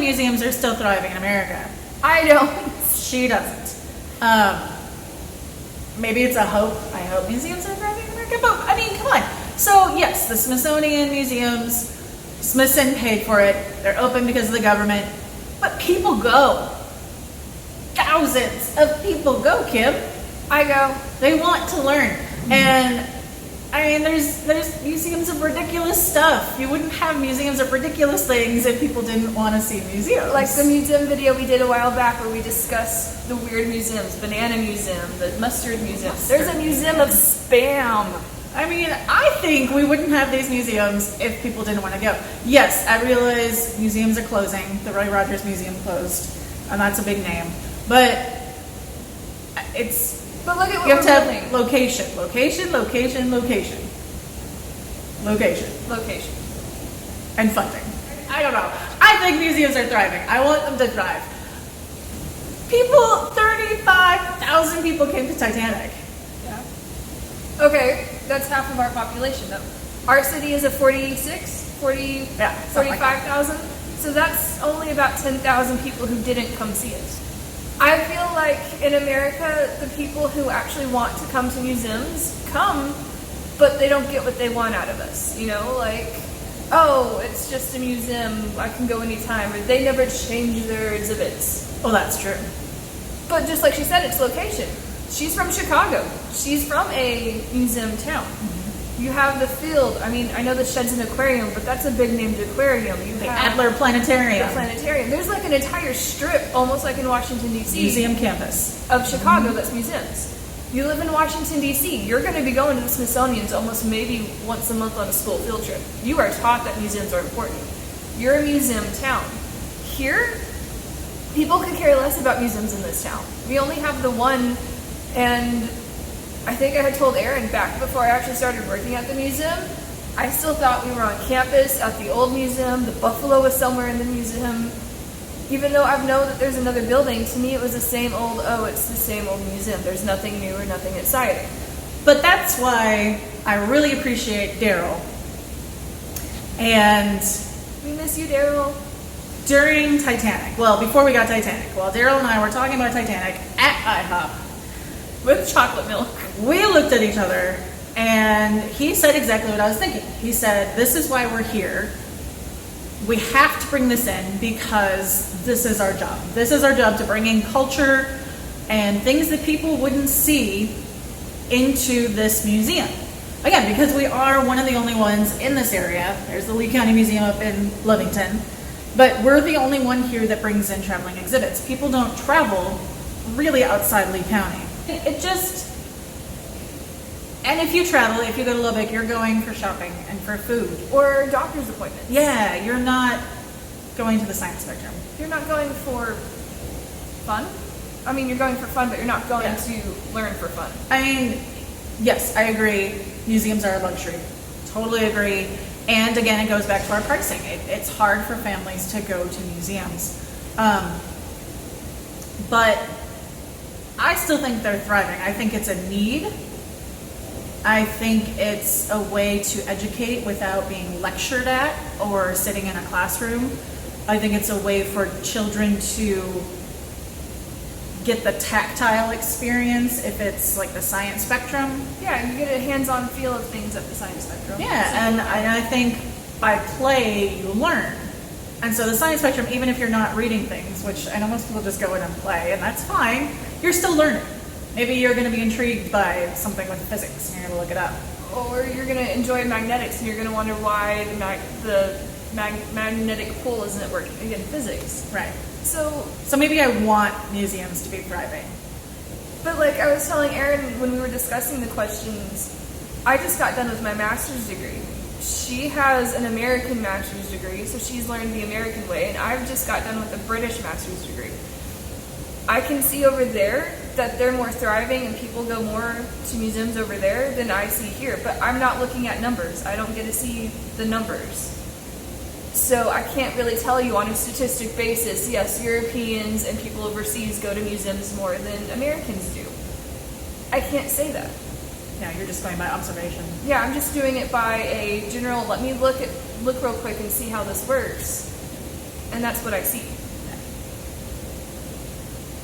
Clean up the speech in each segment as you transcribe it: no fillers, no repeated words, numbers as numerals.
museums are still thriving in America. I don't. She doesn't. Maybe it's a hope. I hope museums are thriving in America, but I mean, come on. So yes, the Smithsonian museums, Smithson paid for it. They're open because of the government, but people go. Thousands of people go, Kim. I go. They want to learn. And I mean, there's museums of ridiculous stuff. You wouldn't have museums of ridiculous things if people didn't want to see museums. Like the museum video we did a while back where we discussed the weird museums, Banana Museum, the Mustard Museum. There's a museum of Spam. I mean, I think we wouldn't have these museums if people didn't want to go. Yes, I realize museums are closing. The Roy Rogers Museum closed, and that's a big name. But But look at what you have to have building. location. And funding. I don't know. I think museums are thriving. I want them to thrive. 35,000 people came to Titanic. Yeah. Okay, that's half of our population though. Our city is a 45,000. So that's only about 10,000 people who didn't come see it. I feel like in America, the people who actually want to come to museums come, but they don't get what they want out of us. You know, like, oh, it's just a museum, I can go anytime, or they never change their exhibits. Oh, that's true. But just like she said, it's location. She's from Chicago. She's from a museum town. You have the field. I mean, I know the Shed's an aquarium, but that's a big named aquarium. You The have Adler Planetarium. the planetarium. There's like an entire strip, almost like in Washington, D.C. Museum campus. of Chicago that's museums. You live in Washington, D.C., you're going to be going to the Smithsonian's almost maybe once a month on a school field trip. You are taught that museums are important. You're a museum town. Here, people could care less about museums in this town. We only have the one, and I think I had told Erin back before I actually started working at the museum, I still thought we were on campus at the old museum, the buffalo was somewhere in the museum. Even though I know that there's another building, to me it was the same old, it's the same old museum. There's nothing new or nothing exciting. But that's why I really appreciate Daryl. And We miss you, Daryl. during Titanic, well, before we got Titanic, while Daryl and I were talking about Titanic at IHOP with chocolate milk, we looked at each other and he said exactly what I was thinking. He said, this is why we're here. We have to bring this in because this is our job. This is our job to bring in culture and things that people wouldn't see into this museum. Again, because we are one of the only ones in this area. There's the Lee County Museum up in Lovington. But we're the only one here that brings in traveling exhibits. People don't travel really outside Lee County. It just... And if you travel, if you go to Lubbock, you're going for shopping and for food. Or doctor's appointments. Yeah, you're not going to the science spectrum. You're not going for fun? I mean, you're going for fun, but you're not going to learn for fun. I mean, yes, I agree. Museums are a luxury. Totally agree. And again, it goes back to our pricing. It's hard for families to go to museums. But I still think they're thriving. I think it's a need. I think it's a way to educate without being lectured at or sitting in a classroom. I think it's a way for children to get the tactile experience if it's like the science spectrum. Yeah, you get a hands-on feel of things at the science spectrum. Yeah, and I think by play you learn. And so the science spectrum, even if you're not reading things, which I know most people just go in and play, and that's fine, you're still learning. Maybe you're going to be intrigued by something with physics and you're going to look it up. Or you're going to enjoy magnetics and you're going to wonder why the magnetic pole isn't working. Again, physics. Right. So maybe I want museums to be thriving. But like I was telling Erin when we were discussing the questions, I just got done with my master's degree. She has an American master's degree, so she's learned the American way, and I've just got done with a British master's degree. I can see over there that they're more thriving and people go more to museums over there than I see here, but I'm not looking at numbers. I don't get to see the numbers. So I can't really tell you on a statistic basis, yes, Europeans and people overseas go to museums more than Americans do. I can't say that. Yeah, you're just going by observation. Yeah, I'm just doing it by a general, let me look real quick and see how this works. And that's what I see.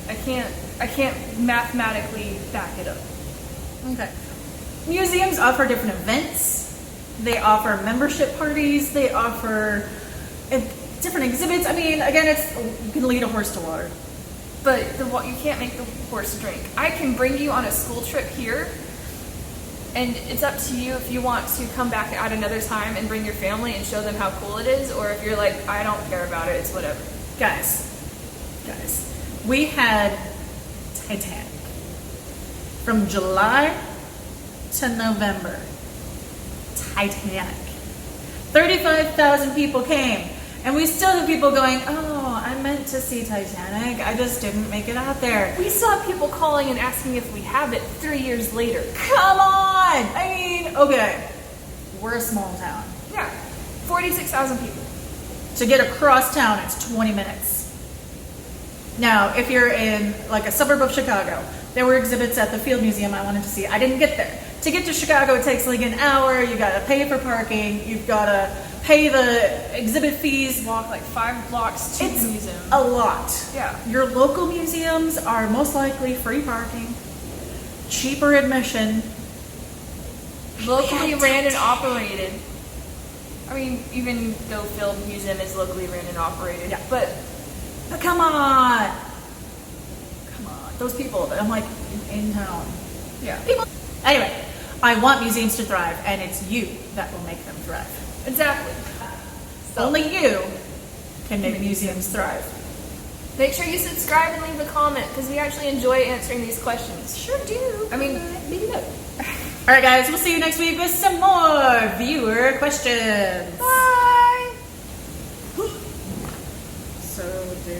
I can't mathematically back it up. Okay. Museums offer different events. They offer membership parties. They offer different exhibits. I mean, again, you can lead a horse to water. But you can't make the horse drink. I can bring you on a school trip here, and it's up to you if you want to come back at another time and bring your family and show them how cool it is, or if you're like, I don't care about it, it's whatever. Guys, we had Titanic from July to November. Titanic. 35,000 people came, and we still have people going, oh, I meant to see Titanic, I just didn't make it out there. We still have people calling and asking if we have it 3 years later. Come on! I mean, okay, we're a small town. Yeah, 46,000 people. To get across town, it's 20 minutes. Now, if you're in like a suburb of Chicago, there were exhibits at the Field Museum I wanted to see. I didn't get there. To get to Chicago, it takes like an hour. You gotta pay for parking. You've gotta pay the exhibit fees. Walk like 5 blocks to It's the museum. a lot. Yeah. Your local museums are most likely free parking, cheaper admission. Locally ran and operated. I mean, even though Field Museum is locally ran and operated. Yeah. But Come on. Those people, I'm like, in town. yeah. People. Anyway, I want museums to thrive, and it's you that will make them thrive. Exactly. So Only you can make museums thrive. make sure you subscribe and leave a comment because we actually enjoy answering these questions. Sure do. I mean, maybe not. All right, guys, we'll see you next week with some more viewer questions. bye. So do